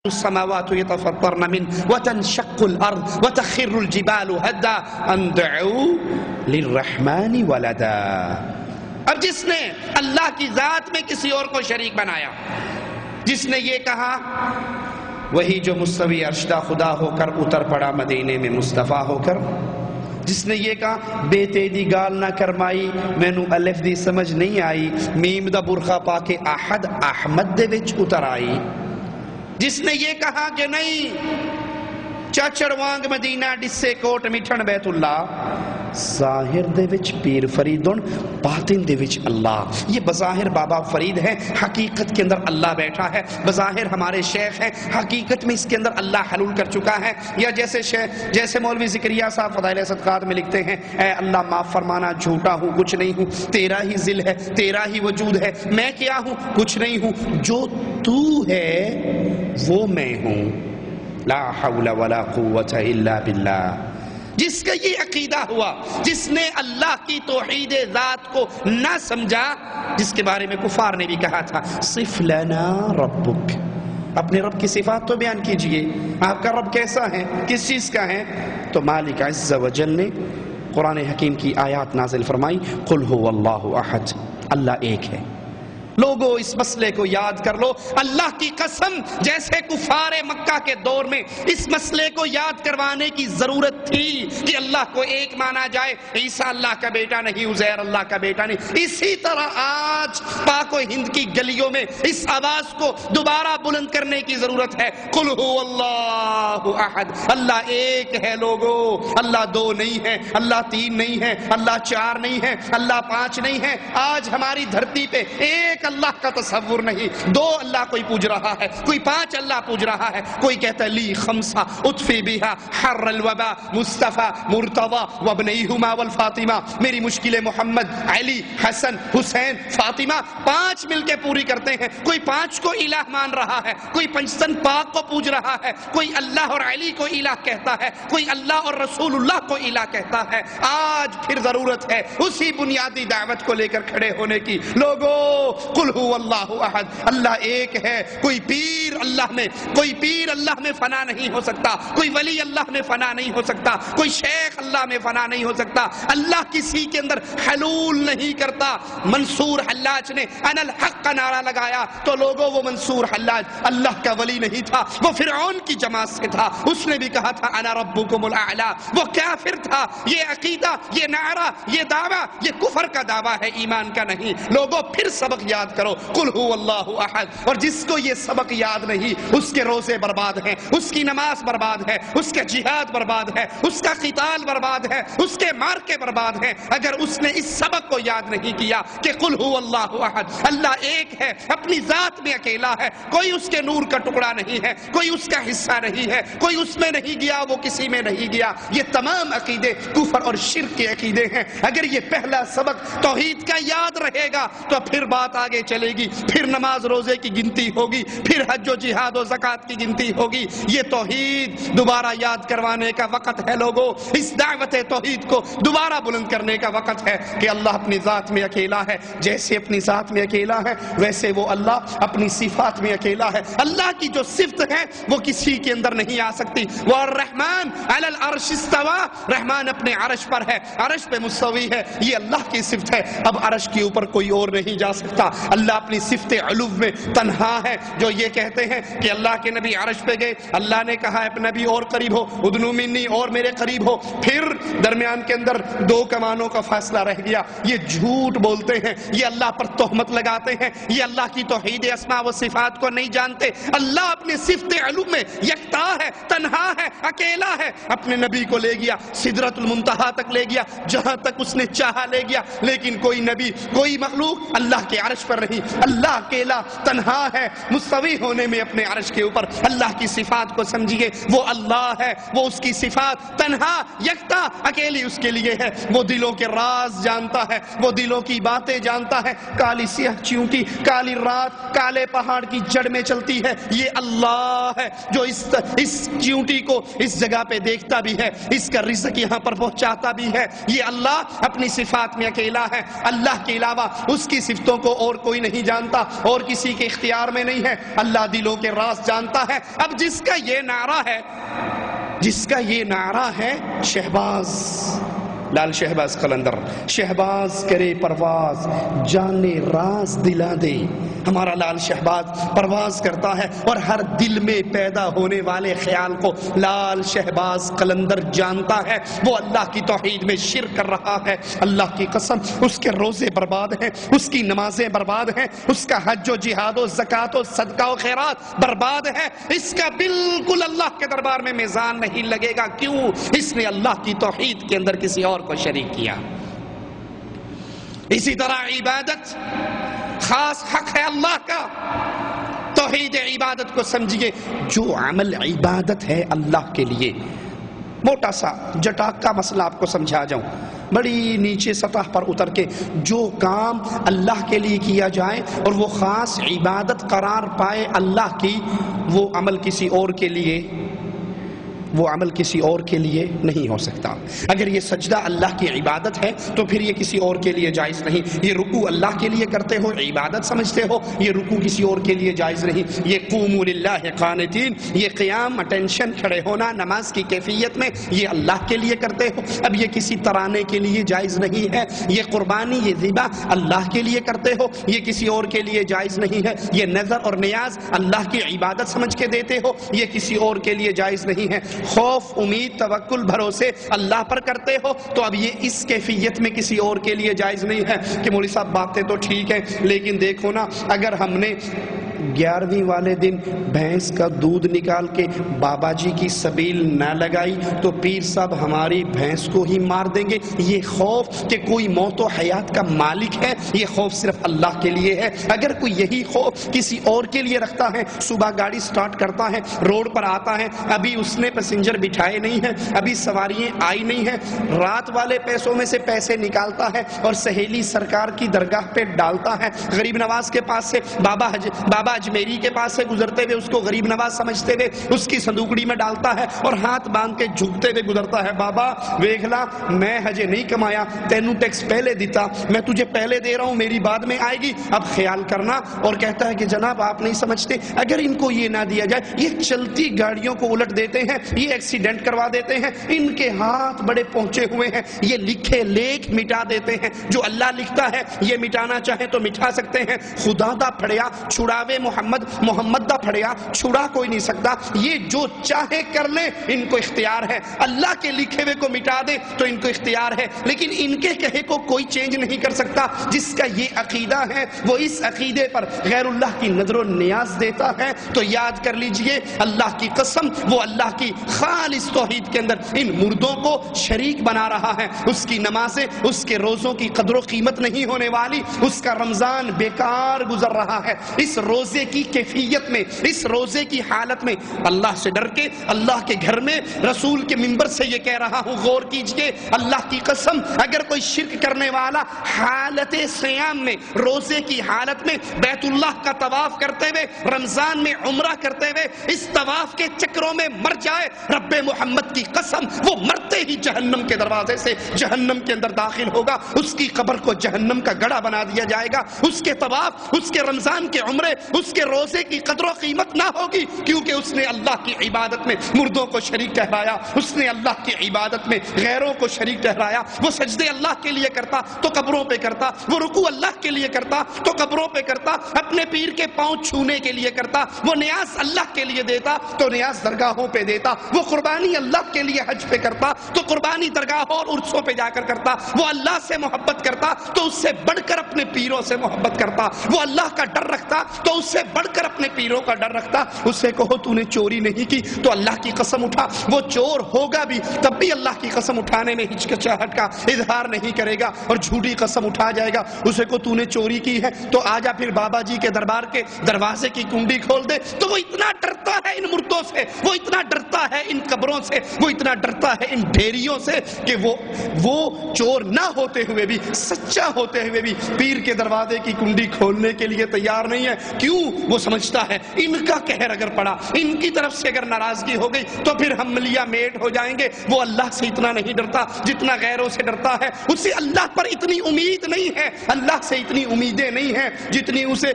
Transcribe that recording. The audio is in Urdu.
السماوات يتفطرن منه وتنشق الأرض وتخر الجبال هدا أن دعوا للرحمن ولدا۔ اب جس نے اللہ کی ذات میں کسی اور کو شریک بنایا، جس نے یہ کہا، وہی جو مستوی عرشدہ خدا ہو کر اتر پڑا مدینے میں مصطفیٰ ہو کر، جس نے یہ کہا بیٹے دی گال نہ کرمائی مینو الف دی سمجھ نہیں آئی، میم دا برخا پا کے احد احمد دے وچ اتر آئی، جس نے یہ کہا کہ نہیں چاچڑ وانگ مدینہ ڈسے کوٹ مٹھن بیت اللہ، ظاہر دے وچ پیر فریدن باطن دے وچ اللہ۔ یہ بظاہر بابا فرید ہے، حقیقت کے اندر اللہ بیٹھا ہے، بظاہر ہمارے شیخ ہیں، حقیقت میں اس کے اندر اللہ حلول کر چکا ہے۔ یا جیسے مولوی زکریا صاحب فضائل صدقات میں لکھتے ہیں، اے اللہ معاف فرمانا جھوٹا ہوں کچھ نہیں ہوں، تیرا ہی ذل ہے، تیرا ہی وجود ہے، میں کیا ہوں کچھ نہیں ہوں، جو تو ہے وہ میں ہوں، لا حول ولا قوت الا باللہ۔ جس کا یہ عقیدہ ہوا، جس نے اللہ کی توحید ذات کو نہ سمجھا، جس کے بارے میں کفار نے بھی کہا تھا صف لنا ربک، اپنے رب کی صفات تو بیان کیجئے، آپ کا رب کیسا ہے، کس چیز کا ہے؟ تو مالک عز و جل نے قرآن حکیم کی آیات نازل فرمائی، قل هو اللہ احد، اللہ ایک ہے۔ لوگوں اس مسئلے کو یاد کر لو، اللہ کی قسم جیسے کفار مکہ کے دور میں اس مسئلے کو یاد کروانے کی ضرورت تھی کہ اللہ کو ایک مانا جائے، عیسیٰ اللہ کا بیٹا نہیں، عزیر اللہ کا بیٹا نہیں، اسی طرح آج پاک و ہند کی گلیوں میں اس آواز کو دوبارہ بلند کرنے کی ضرورت ہے، قل هو اللہ احد، اللہ ایک ہے لوگوں، اللہ دو نہیں ہے، اللہ تین نہیں ہے، اللہ چار نہیں ہے، اللہ پانچ نہیں ہے۔ آج ہماری دھرتی پہ ایک اللہ کا تصور نہیں، دو اللہ کوئی پوج رہا ہے، کوئی پانچ اللہ پوج رہا ہے، کوئی کہتا ہے لی خمسہ اطفی بہا حر الوبا مصطفیٰ مرتضی وابنیہما والفاطمہ، میری مشکل محمد علی حسن حسین فاطمہ، پانچ مل کے پوری کرتے ہیں، کوئی پانچ کو الہ مان رہا ہے، کوئی پنجتن پاک کو پوج رہا ہے، کوئی اللہ اور علی کو الہ کہتا ہے، کوئی اللہ اور رسول اللہ کو الہ کہتا ہے۔ آج پھر ضرورت ہے اسی بنیادی دعوت کو لے کر کھڑے ہونے کی۔ لوگوں قل هو اللہ احد، اللہ ایک ہے، کوئی پیر اللہ میں فنا نہیں ہو سکتا، کوئی ولی اللہ میں فنا نہیں ہو سکتا، کوئی شیخ اللہ میں فنا نہیں ہو سکتا، اللہ کسی کے اندر حلول نہیں کرتا۔ منصور حلاج نے انا الحق کا نعرہ لگایا تو لوگوں وہ منصور حلاج اللہ کا ولی نہیں تھا، وہ فرعون کی جماعت سے تھا، اس نے بھی کہا تھا انا ربکم الاعلی، وہ کافر تھا۔ یہ عقیدہ، یہ نعرہ، یہ دعویٰ، یہ کفر کا دعویٰ ہے، ایمان کا نہیں۔ لوگوں پھر سبق یاد کرو، قل هو اللہ احد، اور جس کو یہ سبق یاد نہیں اس کے روزے برباد ہیں، اس کی نماز برباد ہے، اس کے جہاد برباد ہے، اس کا قتال برباد ہے، اس کے مارکے برباد ہیں، اگر اس نے اس سبق کو یاد نہیں کیا کہ قل هو اللہ احد، اللہ ایک ہے، اپنی ذات میں اکیلا ہے، کوئی اس کے نور کا ٹکڑا نہیں ہے، کوئی اس کا حصہ نہیں ہے، کوئی اس میں نہیں گیا وہ کسی میں نہیں گیا۔ یہ تمام عقیدے کفر اور شرک کے عقیدے ہیں۔ اگر یہ پہلا سبق توحید کا یاد رہے گا تو پھر بات آگے چلے گی، پھر نماز روزے کی گنتی ہوگی، پھر حج و جہاد و زکوٰۃ کی گنتی ہوگی۔ یہ توحید دوبارہ یاد کروانے کا وقت ہے لوگوں، اس دعوت توحید کو دوبارہ بلند کرنے کا وقت ہے کہ اللہ اپنی ذات میں اکیلا ہے، جیسے اپنی ذات میں اکیلا ہے ویسے وہ اللہ اپنی صفات میں اکیلا ہے۔ اللہ کی جو صفت ہے وہ کسی کے اندر نہیں آ سکتی۔ والرحمن علی العرش استوى، رحمان اپنے عرش پر ہے، عرش پہ مستوی ہے، یہ اللہ کی صفت ہے۔ اب عرش کے اوپر کوئی اور نہیں جا سکتا۔ اللہ اپنی صفت علو میں تنہا ہے۔ جو یہ کہتے ہیں کہ اللہ کے نبی عرش پہ گئے، اللہ نے کہا اے نبی اور قریب ہو، ادنو منی، اور میرے قریب ہو، پھر درمیان کے اندر دو کمانوں کا فاصلہ رہ گیا۔ یہ جھوٹ بولتے ہیں، یہ اللہ پر تہمت لگاتے ہیں، یہ اللہ کی توحید اسماء و صفات کو نہیں جانتے۔ اللہ اپنے صفت علو میں یکتا ہے، تنہا ہے، اکیلا ہے۔ اپنے نبی کو لے گیا، سدرۃ المنتہا تک لے گیا، جہاں تک اس نے چاہا لے گیا، لیکن کوئی نبی، کوئی مخلوق اللہ کے عرش پر نہیں۔ اللہ اکیلا تنہا ہے، مستوی ہونے میں اپنے عرش کے اوپر۔ اللہ کی صفات کو سمجھیے، وہ اللہ ہے، وہ اس کی صفات تنہا یکتا اکیلی اس کے لیے ہے۔ وہ دلوں کے راز جانتا ہے، وہ دلوں کی باتیں جانتا ہے۔ کالی سیاہ چیونٹی کالی رات کالے پہاڑ کی جڑ میں چلتی ہے، یہ اللہ ہے جو اس چیونٹی کو اس جگہ پہ دیکھتا بھی ہے، اس کا رزق یہاں پر پہنچاتا بھی ہے۔ یہ اللہ اپنی صفات میں اکیلا ہے، اللہ کے علاوہ اس کی صفتوں کو اور اور کوئی نہیں جانتا، اور کسی کے اختیار میں نہیں ہے، اللہ دلوں کے راز جانتا ہے۔ اب جس کا یہ نعرہ ہے شہباز، لال شہباز قلندر، شہباز کرے پرواز جانے راز دلا دے۔ ہمارا لال شہباز پرواز کرتا ہے اور ہر دل میں پیدا ہونے والے خیال کو لال شہباز قلندر جانتا ہے۔ وہ اللہ کی توحید میں شرک کر رہا ہے، اللہ کی قسم اس کے روزے برباد ہیں، اس کی نمازیں برباد ہیں، اس کا حج و جہاد و زکوٰۃ و صدقہ و خیرات برباد ہے، اس کا بالکل اللہ کے دربار میں میزان نہیں لگے گا۔ کیوں؟ اس نے اللہ کی توحید کے اندر کسی اور کو شریک کیا۔ اسی طرح عبادت خاص حق ہے اللہ کا۔ توحید عبادت کو سمجھیے، جو عمل عبادت ہے اللہ کے لیے، موٹا سا جٹاک کا مسئلہ آپ کو سمجھا جاؤں، بڑی نیچے سطح پر اتر کے، جو کام اللہ کے لیے کیا جائے اور وہ خاص عبادت قرار پائے اللہ کی، وہ عمل کسی اور کے لیے نہیں ہو سکتا۔ اگر یہ سجدہ اللہ کی عبادت ہے تو پھر یہ کسی اور کے لیے جائز نہیں۔ یہ رکوع اللہ کے لیے کرتے ہو، عبادت سمجھتے ہو، یہ رکوع کسی اور کے لیے جائز نہیں۔ یہ قوموا للہ قانتین، یہ قیام، اٹینشن، کھڑے ہونا نماز کی کیفیت میں، یہ اللہ کے لیے کرتے ہو، اب یہ کسی ترانے کے لیے جائز نہیں ہے۔ یہ قربانی، یہ ذبح اللہ کے لیے کرتے ہو، یہ کسی اور کے لیے جائز نہیں ہے۔ یہ نذر اور نیاز اللہ کی عبادت سمجھ کے دیتے ہو، یہ کسی اور کے لیے جائز نہیں ہے۔ خوف، امید، توکل، بھروسے اللہ پر کرتے ہو، تو اب یہ اس کیفیت میں کسی اور کے لیے جائز نہیں ہے کہ مولوی صاحب باتیں تو ٹھیک ہیں لیکن دیکھو نا، اگر ہم نے 11ویں والے دن بھینس کا دودھ نکال کے بابا جی کی سبیل نہ لگائی تو پیر صاحب ہماری بھینس کو ہی مار دیں گے۔ یہ خوف کہ کوئی موت و حیات کا مالک ہے، یہ خوف صرف اللہ کے لیے ہے۔ اگر کوئی یہی خوف کسی اور کے لیے رکھتا ہے، صبح گاڑی سٹارٹ کرتا ہے، روڈ پر آتا ہے، ابھی اس نے پیسنجر بٹھائے نہیں ہیں، ابھی سواریاں آئی نہیں ہیں، رات والے پیسوں میں سے پیسے نکالتا ہے اور سہیلی سرکار کی درگاہ پہ ڈالتا ہے، غریب نواز کے پاس سے بابا اجمیری کے پاس سے گزرتے ہوئے اس کو غریب نواز سمجھتے ہوئے اس کی صندوقڑی میں ڈالتا ہے اور ہاتھ باندھ کے جھکتے ہوئے گزرتا ہے، بابا ویکھلا میں ہجے نہیں کمایا، تینوں ٹیکس پہلے دیتا، میں تجھے پہلے دے رہا ہوں، میری بعد میں آئے گی، اب خیال کرنا۔ اور کہتا ہے کہ جناب آپ نہیں سمجھتے، اگر ان کو یہ نہ دیا جائے، یہ چلتی گاڑیوں کو الٹ دیتے ہیں، یہ ایکسیڈنٹ کروا دیتے ہیں، ان کے ہاتھ بڑے پہنچے ہوئے ہیں، یہ لکھے لیکھ مٹا دیتے ہیں، جو اللہ لکھتا ہے یہ مٹانا چاہے تو مٹا سکتے ہیں۔ خدا دا پھڑیا چھڑاوے محمد دا پھڑیا چھڑا کوئی نہیں سکتا، یہ جو چاہے کر لے، ان کو اختیار ہے۔ اللہ کے لکھے ہوئے کو مٹا دے تو ان کو اختیار ہے، لیکن ان کے کہے کو کوئی چینج نہیں کر سکتا۔ جس کا یہ عقیدہ ہے وہ اس عقیدے پر غیر اللہ کی نظر و نیاز دیتا ہے تو یاد کر لیجئے، اللہ کی قسم وہ اللہ کی خالص توحید کے اندر ان مردوں کو شریک بنا رہا ہے۔ اس کی نمازیں، اس کے روزوں کی قدر و قیمت نہیں ہونے والی، اس کا رمضان بیکار گزر رہا ہے۔ اس روزے کی کیفیت میں، اس روزے کی حالت میں اللہ سے ڈر کے اللہ کے گھر میں رسول کے منبر سے یہ کہہ رہا ہوں، غور کیجئے، اللہ کی قسم اگر کوئی شرک کرنے والا حالت سیام میں، روزے کی حالت میں بیت اللہ کا طواف کرتے ہوئے، رمضان میں عمرہ کرتے ہوئے اس طواف کے چکروں میں مر جائے، رب محمد کی قسم وہ مرتے ہی جہنم کے دروازے سے جہنم کے اندر داخل ہوگا، اس کی قبر کو جہنم کا گڑھا بنا دیا جائے گا، اس کے طواف، اس کے رمضان کے عمرے، اس کے روزے کی قدر و قیمت نہ ہوگی، کیونکہ اس نے اللہ کی عبادت میں مردوں کو شریک ٹھہرایا، اس نے اللہ کی عبادت میں غیروں کو شریک ٹھہرایا۔ وہ سجدے اللہ کے لیے کرتا تو قبروں پہ کرتا، وہ رکوع اللہ کے لیے کرتا تو قبروں پہ کرتا، اپنے پیر کے پاؤں چھونے کے لیے کرتا، وہ نیاز اللہ کے لیے دیتا تو نیاز درگاہوں پہ دیتا، وہ قربانی اللہ کے لیے حج پہ کرتا تو قربانی درگاہوں اور عرصوں پہ جا کر کرتا، وہ اللہ سے محبت کرتا تو اس سے بڑھ کر اپنے پیروں سے محبت کرتا، وہ اللہ کا ڈر رکھتا تو اس سے بڑھ کر اپنے پیروں کا ڈر رکھتا۔ اس سے کہو تو نے چوری نہیں کی تو اللہ کی قسم اٹھا، وہ چور ہوگا بھی تب بھی اللہ کی قسم اٹھانے میں ہچکچاہٹ کا اظہار نہیں کرے گا اور جھوٹی قسم اٹھا جائے گا۔ اسے کو تو نے چوری کی ہے تو آجا پھر بابا جی کے دربار کے دروازے کی کنڈی کھول دے، تو وہ اتنا ڈرتا ہے ان مردوں سے، وہ اتنا ڈرتا ہے ان قبروں سے، وہ اتنا ڈرتا ہے ان ڈھیریوں سے کہ وہ چور نہ ہوتے ہوئے بھی، سچا ہوتے ہوئے بھی پیر کے دروازے کی کنڈی کھولنے کے لیے تیار نہیں ہے۔ کیوں؟ کیوں؟ وہ سمجھتا ہے ان کا قہر اگر پڑا، ان کی طرف سے اگر ناراضگی ہو گئی تو پھر ہم ملیا میٹ ہو جائیں گے۔ وہ اللہ سے اتنا نہیں ڈرتا جتنا غیروں سے ڈرتا ہے، اسے اللہ پر اتنی امید نہیں ہے، اللہ سے اتنی امیدیں نہیں ہیں جتنی اسے